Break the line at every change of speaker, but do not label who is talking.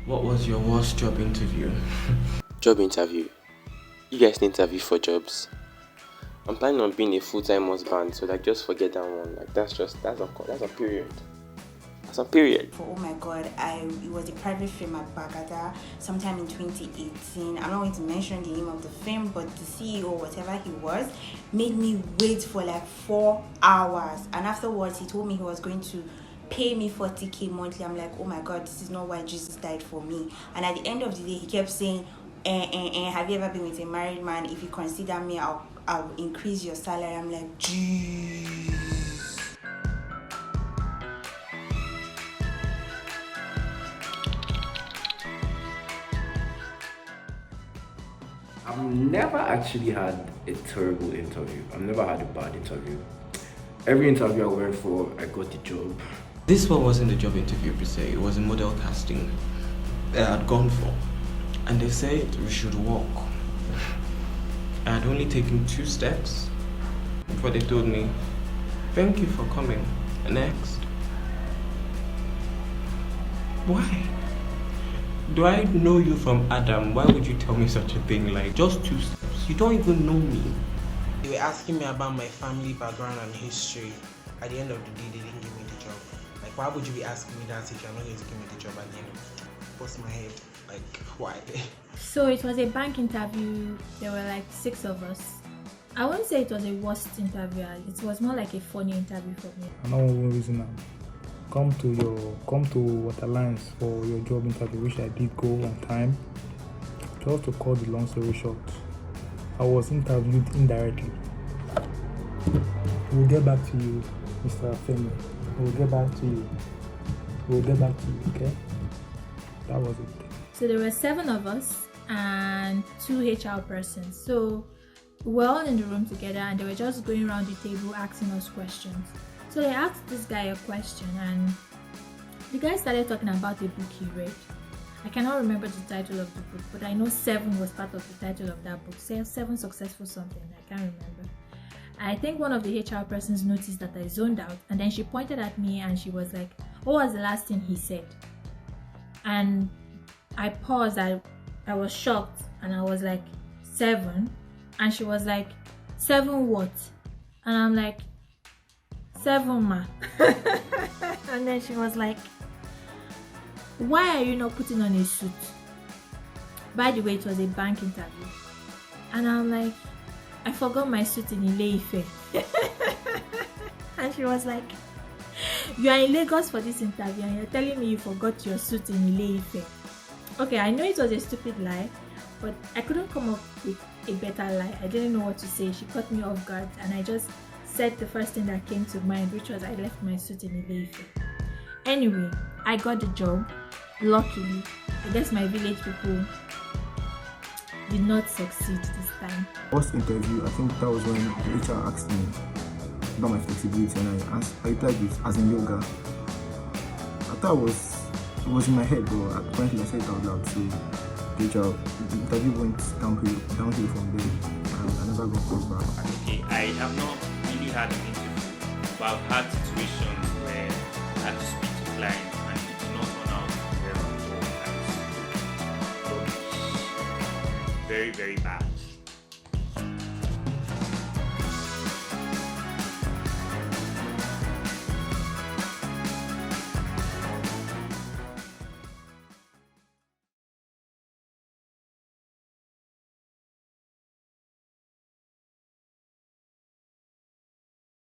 What was your worst job interview?
Job interview. You guys need interview for jobs. I'm planning on being a full-time husband, so like just forget that one. Like that's a period. That's a period.
Oh my god, it was a private film at Bagada sometime in 2018. I'm not going to mention the name of the film, but the CEO, whatever he was, made me wait for like 4 hours, and afterwards he told me he was going to pay me 40k monthly. I'm like, oh my god, this is not why Jesus died for me. And at the end of the day, he kept saying, have you ever been with a married man? If you consider me, I'll increase your salary. I'm like, jeez.
I've never actually had a terrible interview. I've never had a bad interview. Every interview I went for, I got the job.
This one wasn't a job interview per se, it was a model casting that I had gone for. And they said we should walk. I had only taken 2 steps before they told me, thank you for coming. Next. Why? Do I know you from Adam? Why would you tell me such a thing? Like, just 2 steps. You don't even know me.
They were asking me about my family background and history. At the end of the day, they didn't give me the job. Like, why would you be asking me that if you're not going to give me the job at the end of the day? What's my head? Like, why?
So it was a bank interview. There were like 6 of us. I wouldn't say it was a worst interview. It was more like a funny interview for me.
I know one reason now. Come to Waterlines for your job interview, which I did go on time. Just to cut the long story short, I was interviewed indirectly. We'll get back to you, Mr. Femi. We'll get back to you. Okay? That was it.
So there were 7 of us and 2 HR persons. So we were all in the room together and they were just going around the table asking us questions. So they asked this guy a question and the guy started talking about a book he read. I cannot remember the title of the book, but I know 7 was part of the title of that book. 7 successful something, I can't remember. I think one of the HR persons noticed that I zoned out and then she pointed at me and she was like, what was the last thing he said? And I paused, I was shocked and I was like, 7? And she was like, 7 what? And I'm like, 7 ma. And then she was like, why are you not putting on a suit? By the way, it was a bank interview. And I'm like, I forgot my suit in Ile-Ife. And she was like, you are in Lagos for this interview and you're telling me you forgot your suit in Ile-Ife. Okay, I know it was a stupid lie, but I couldn't come up with a better lie. I didn't know what to say. She caught me off guard and I just said the first thing that came to mind, which was I left my suit in Ile-Ife. Anyway, I got the job. Luckily, I guess my village people did not succeed this time.
First interview, I think that was when the HR asked me about my flexibility and I replied with as in yoga. I thought it was in my head, but apparently I said it out loud. So the interview went downhill from there and I never got called back.
Okay, I have not really had an interview, but I've had situations where I had to speak to clients and it did not turn out very well. Very, very bad.